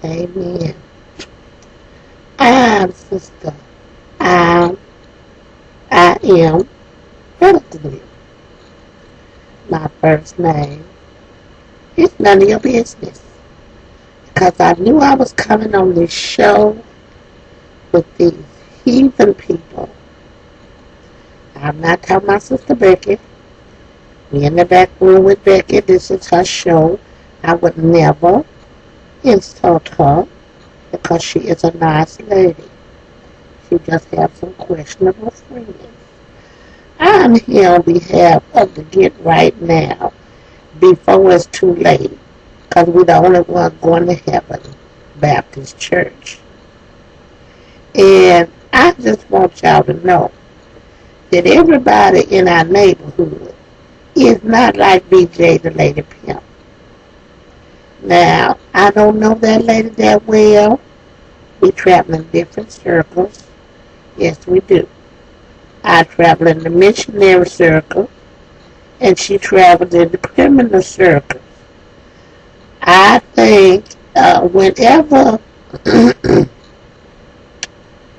Amen. I'm Sister. I'm, I am Bettathanu. My first name is none of your business. Because I knew I was coming on this show with these heathen people. I'm not talking about Sister Becky. We in the back room with Becky. This is her show. I would never insult her because she is a nice lady. She just has some questionable friends. I'm here on behalf of the Get Right Now before it's too late, because we're the only ones going to heaven, Baptist Church. And I just want y'all to know that everybody in our neighborhood is not like BJ the Lady Pimp. Now, I don't know that lady that well. We travel in different circles. Yes, we do. I travel in the missionary circle, and she travels in the criminal circle. I think whenever, oh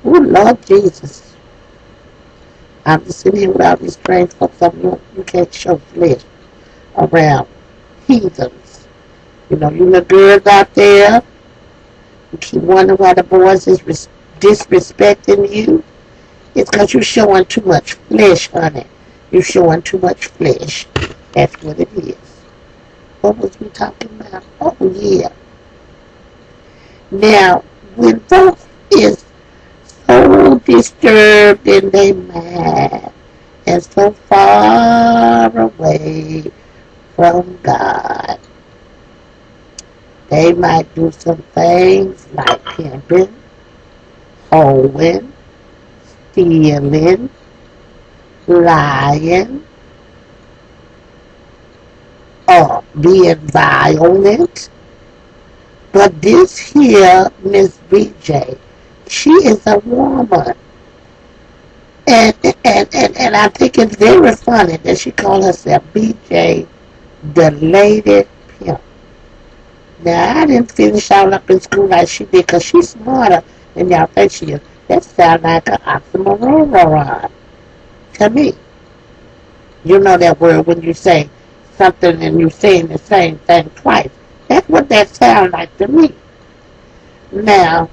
Lord Jesus, I'm just sitting here with all these strange folks. You can't show flesh around heathens. You know, you little girls out there, you keep wondering why the boys is disrespecting you. It's because you're showing too much flesh, honey. You're showing too much flesh. That's what it is. What was we talking about? Oh, yeah. Now, when folks is so disturbed in their mind and so far away from God, they might do some things like pimping, hoeing, stealing, lying, or being violent. But this here, Miss BJ, she is a woman. And I think it's very funny that she called herself BJ, the Lady Pimp. Now, I didn't finish all up in school like she did because she's smarter than y'all think she is. That sounds like an oxymoron to me. You know that word when you say something and you're saying the same thing twice. That's what that sounds like to me. Now,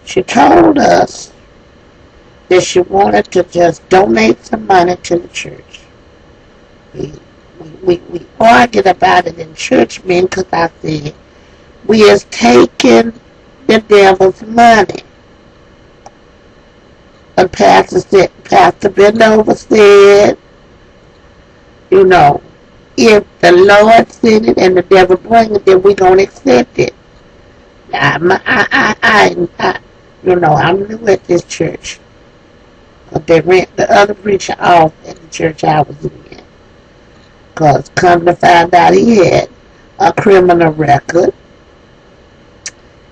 she told us that she wanted to just donate some money to the church. We argued about it in church meeting because I said, we is taking the devil's money. But Pastor Benova said, you know, if the Lord send it and the devil bring it, then we're going to accept it. I'm new at this church. But they rent the other preacher off at the church I was in. Because come to find out he had a criminal record.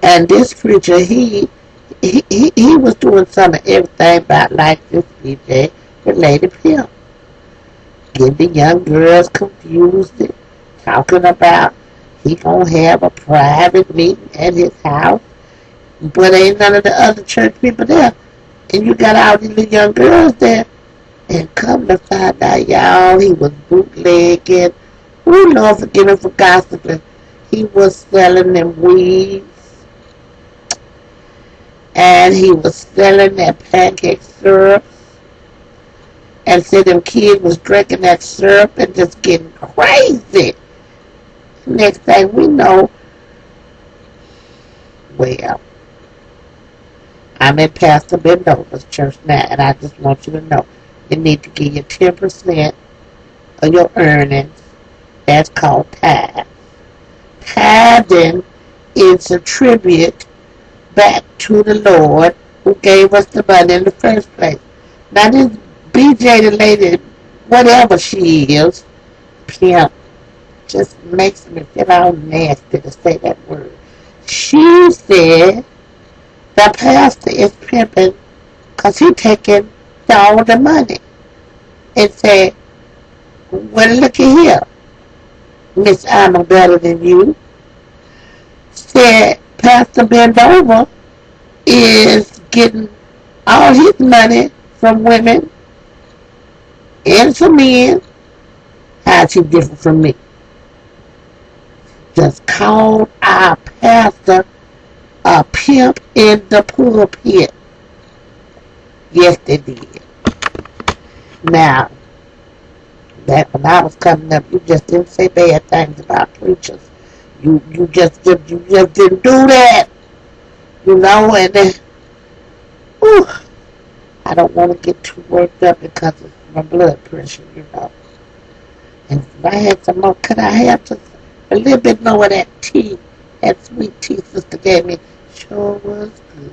And this preacher, he was doing some of everything about like this BJ, the Lady Pimp. Getting the young girls confused, talking about he gonna have a private meeting at his house, but ain't none of the other church people there. And you got all these little young girls there. And come to find out, y'all, he was bootlegging. Oh, Lord, forgive him for gossiping. He was selling them weeds. And he was selling that pancake syrup. And said them kids was drinking that syrup and just getting crazy. Next thing we know, well, I'm at Pastor Bendova's church now, and I just want you to know, you need to give you 10% of your earnings. That's called tithe. Tithing is a tribute back to the Lord who gave us the money in the first place. Now this BJ, the lady, whatever she is, pimp, just makes me feel all nasty to say that word. She said the pastor is pimping because he taking all the money. And said, well, look at here. Miss I'm better than you, said Pastor Bendover is getting all his money from women and from men. How's he different from me? Just called our pastor a pimp in the pulpit. Yes, they did. Now, that when I was coming up, you just didn't say bad things about preachers. You just didn't do that. You know, and then, whew, I don't want to get too worked up because of my blood pressure, you know. And if I had some more, could I have just a little bit more of that tea, that sweet tea Sister gave me? Sure was good.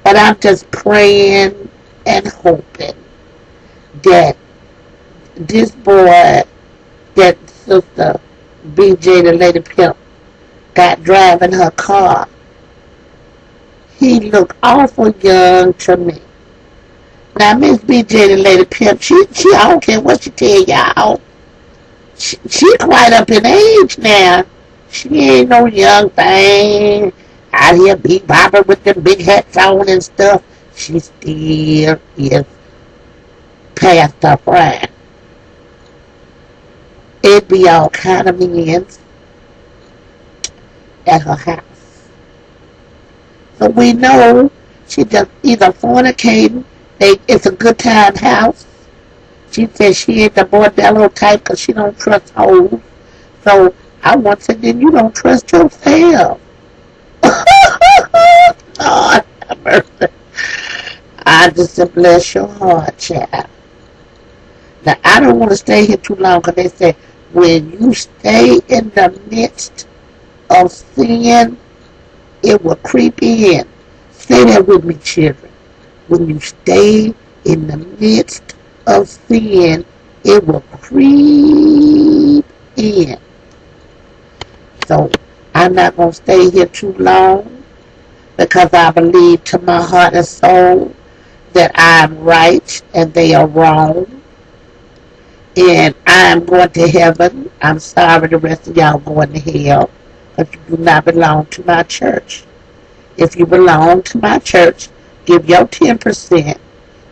But I'm just praying and hoping that this boy, that Sister BJ, the lady pimp, got driving her car, he looked awful young to me. Now, Miss BJ, the lady pimp, she I don't care what she tell y'all. She quite up in age now. She ain't no young thing out here bebopping with them big hats on and stuff. She still is past her prime. It'd be all kind of men at her house. So we know she just either fornicating. It's a good time house. She said she ain't the bordello type because she don't trust hoes. So I want to say, then you don't trust yourself. Lord have mercy. I just said, bless your heart, child. Now, I don't want to stay here too long because they say when you stay in the midst of sin, it will creep in. Say that with me, children. When you stay in the midst of sin, it will creep in. So I'm not going to stay here too long because I believe to my heart and soul that I'm right and they are wrong. And I'm going to heaven. I'm sorry the rest of y'all going to hell because you do not belong to my church. If you belong to my church, give your 10%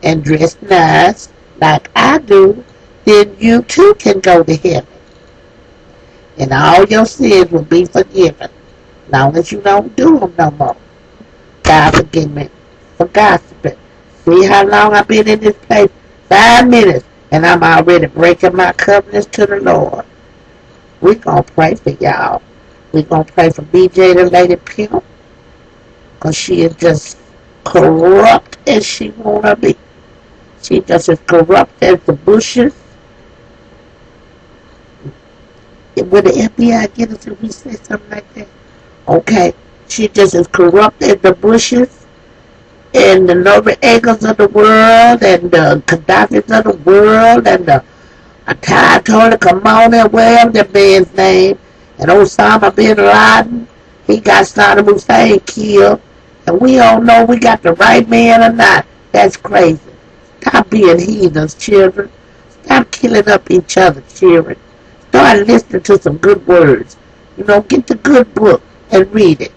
and dress nice like I do, then you too can go to heaven. And all your sins will be forgiven, as long as you don't do them no more. God forgive me for gossiping. See how long I've been in this place? 5 minutes, and I'm already breaking my covenants to the Lord. We're going to pray for y'all. We're going to pray for BJ, the lady pimp, because she is just corrupt as she want to be. She just as corrupt as the bushes. Would the FBI get us if we say something like that? Okay. She just as corrupt as the bushes and the Noriegas of the world and the Gaddafis of the world and the Ayatollah Khamenei, whatever the man's name, and Osama bin Laden. He got Saddam Hussein killed. And we don't know we got the right man or not. That's crazy. Stop being heathens, children. Stop killing up each other, children. Start listening to some good words. You know, get the good book and read it.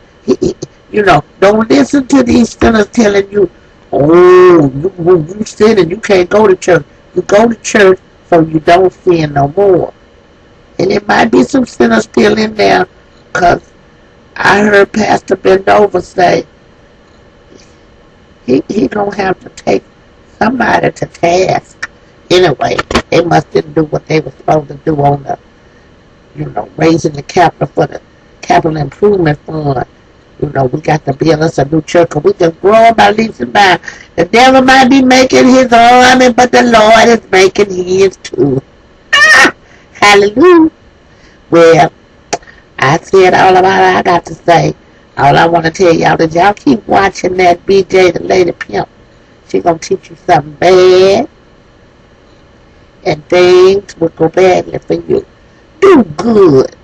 You know, don't listen to these sinners telling you, oh, you sin and you can't go to church. You go to church so you don't sin no more. And there might be some sinners still in there because I heard Pastor Bendover say he gonna have to take somebody to task. Anyway, they must didn't do what they were supposed to do on the, you know, raising the capital for the capital improvement fund. You know, we got to build us a new church because we just grow by leaps and bounds. The devil might be making his army, but the Lord is making his too. Ah! Hallelujah. Well, I said all about it I got to say. All I want to tell y'all is y'all keep watching that BJ, the lady pimp. She gonna teach you something bad, and things will go badly for you. Do good.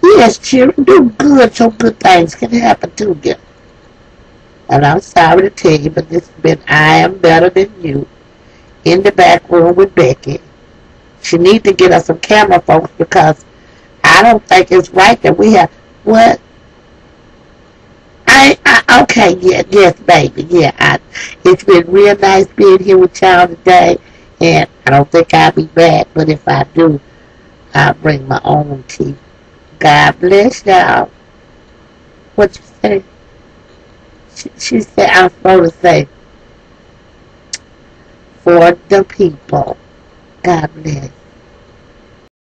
Yes, children, do good so good things can happen to you. And I'm sorry to tell you, but this has been I Am Better Than You in the back room with Becky. She need to get us some camera folks because I don't think it's right that we have what okay, yeah, yes, baby, yeah. It's been real nice being here with y'all today, and I don't think I'll be back, but if I do, I'll bring my own tea. God bless y'all. What you say? She said I'm supposed to say for the people. God bless.